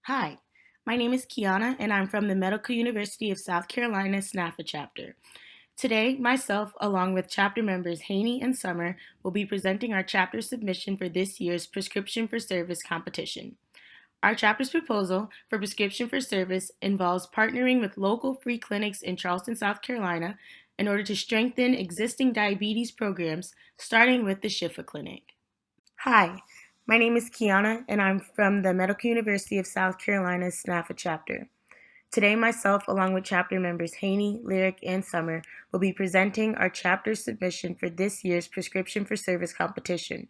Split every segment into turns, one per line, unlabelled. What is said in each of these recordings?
Hi, my name is Kiana, and I'm from the Medical University of South Carolina SNAFA chapter. Today, myself, along with chapter members Haney and Summer, will be presenting our chapter submission for this year's Prescription for Service competition. Our chapter's proposal for Prescription for Service involves partnering with local free clinics in Charleston, South Carolina, in order to strengthen existing diabetes programs, starting with the Shifa Clinic. Hi, my name is Kiana, and I'm from the Medical University of South Carolina's SNAFA chapter. Today, myself, along with chapter members Haney, Lyric, and Summer, will be presenting our chapter submission for this year's Prescription for Service competition.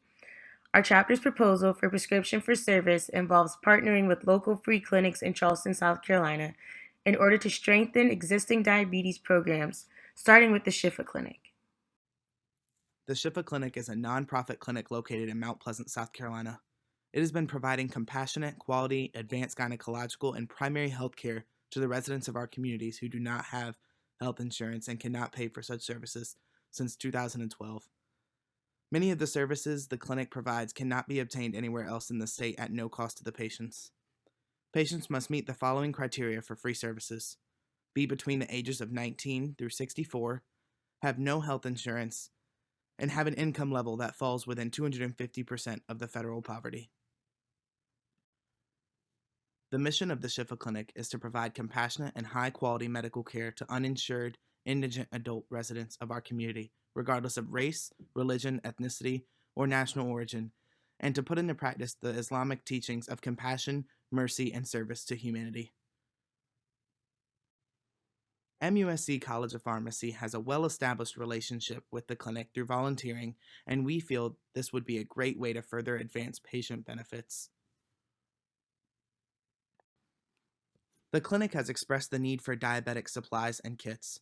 Our chapter's proposal for Prescription for Service involves partnering with local free clinics in Charleston, South Carolina, in order to strengthen existing diabetes programs, starting with the Shifa Clinic.
The Shifa Clinic is a nonprofit clinic located in Mount Pleasant, South Carolina. It has been providing compassionate, quality, advanced gynecological, and primary health care to the residents of our communities who do not have health insurance and cannot pay for such services since 2012. Many of the services the clinic provides cannot be obtained anywhere else in the state at no cost to the patients. Patients must meet the following criteria for free services: be between the ages of 19 through 64, have no health insurance, and have an income level that falls within 250% of the federal poverty. The mission of the Shifa Clinic is to provide compassionate and high-quality medical care to uninsured, indigent adult residents of our community, regardless of race, religion, ethnicity, or national origin, and to put into practice the Islamic teachings of compassion, mercy, and service to humanity. MUSC College of Pharmacy has a well-established relationship with the clinic through volunteering, and we feel this would be a great way to further advance patient benefits. The clinic has expressed the need for diabetic supplies and kits.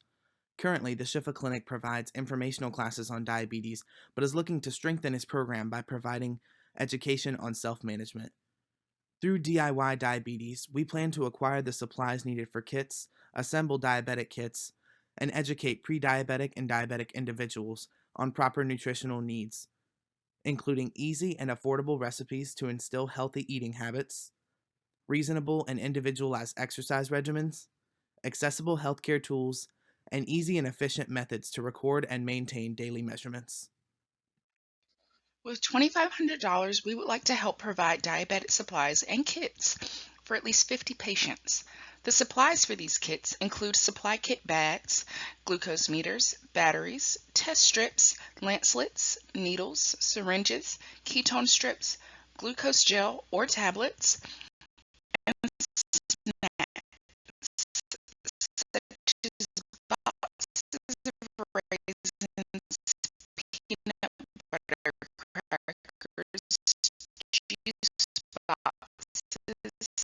Currently, the Shifa Clinic provides informational classes on diabetes, but is looking to strengthen its program by providing education on self-management. Through DIY Diabetes, we plan to acquire the supplies needed for kits, assemble diabetic kits, and educate pre-diabetic and diabetic individuals on proper nutritional needs, including easy and affordable recipes to instill healthy eating habits, reasonable and individualized exercise regimens, accessible healthcare tools, and easy and efficient methods to record and maintain daily measurements.
With $2,500, we would like to help provide diabetic supplies and kits for at least 50 patients. The supplies for these kits include supply kit bags, glucose meters, batteries, test strips, lancelets, needles, syringes, ketone strips, glucose gel or tablets, and snacks such as boxes of raisins, peanut butter crackers, juice boxes, etc.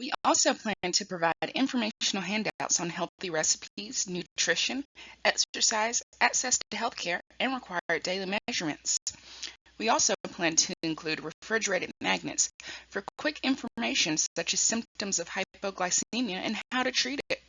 We also plan to provide informational handouts on healthy recipes, nutrition, exercise, access to healthcare, and required daily measurements. We also plan to include refrigerated magnets for quick information such as symptoms of hypoglycemia and how to treat it.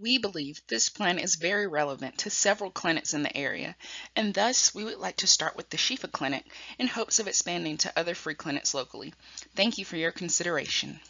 We believe this plan is very relevant to several clinics in the area, and thus we would like to start with the Shifa Clinic in hopes of expanding to other free clinics locally. Thank you for your consideration.